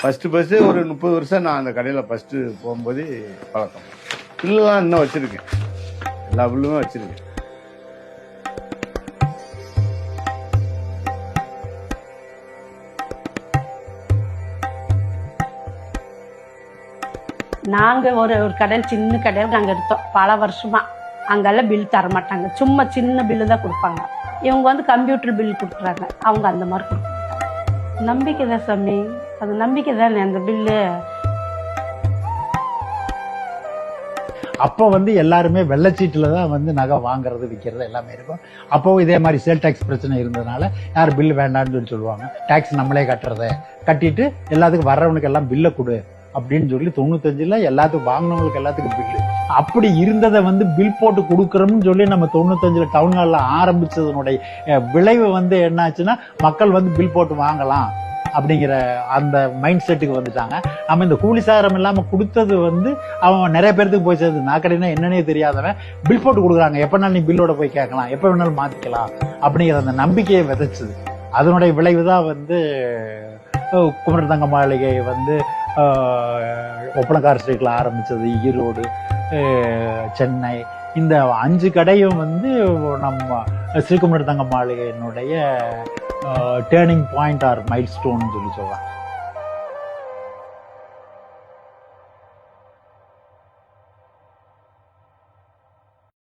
First ஒரு 30 வருஷம் நான் அந்த கடையில் ஃபஸ்ட்டு போகும்போது பழக்கம். பில்லுலாம் இன்னும் வச்சுருக்கேன், எல்லா பில்லுமே வச்சுருக்கேன். நாங்கள் ஒரு கடையில் சின்ன கடையில் நாங்கள் எடுத்தோம் பல வருஷமாக. அங்கெல்லாம் பில் தர மாட்டாங்க, சும்மா சின்ன பில்லு தான் கொடுப்பாங்க. இவங்க வந்து கம்ப்யூட்டர் பில் கொடுக்குறாங்க, அவங்க அந்த மாதிரி கொடுப்பாங்க. நம்பிக்கை தான் சாமி, அது நம்பிக்கை தானே அந்த பில்லு. அப்போ வந்து எல்லாருமே வெள்ளச்சீட்டில் தான் வந்து நகை வாங்குறது விற்கிறது எல்லாமே இருக்கும். அப்போ இதே மாதிரி சேல் டேக்ஸ் பிரச்சனை இருந்ததுனால யார் பில்லு வேண்டாம்னு சொல்லி சொல்லுவாங்க. டேக்ஸ் நம்மளே கட்டுறத கட்டிட்டு எல்லாத்துக்கும் வர்றவனுக்கு எல்லாம் பில்லை கொடு அப்படின்னு சொல்லி 95ல் எல்லாத்துக்கும் வாங்கினவங்களுக்கு எல்லாத்துக்கும் பில்லு. அப்படி இருந்ததை வந்து பில் போட்டு கொடுக்குறோம்னு சொல்லி நம்ம 95ல் டவுன் ஹாலில் ஆரம்பிச்சதனுடைய விளைவு வந்து என்னாச்சுன்னா, மக்கள் வந்து பில் போட்டு வாங்கலாம் அப்படிங்கிற அந்த மைண்ட் செட்டுக்கு வந்துட்டாங்க. நம்ம இந்த கூலி சாரம் இல்லாமல் கொடுத்தது வந்து அவன் நிறைய பேர்த்துக்கு போய் சேர்ந்து நாக்கடைனா என்னன்னே தெரியாதவன் பில் போட்டு கொடுக்குறாங்க. எப்போனாலும் நீ பில்லோட போய் கேட்கலாம், எப்போ வேணாலும் மாற்றிக்கலாம் அப்படிங்கிற அந்த நம்பிக்கையை விதைச்சுது. அதனுடைய விளைவு தான் வந்து குமரன் தங்க மாளிகை வந்து ஒப்பனக்கார ஸ்ட்ரீட்டில் ஆரம்பித்தது. ஈரோடு, சென்னை, இந்த 5 கடையும் வந்து நம்ம ஸ்ரீகுமரன் தங்க மாளிகையினுடைய turning point or milestone சொல்லி சொல்லலாம்.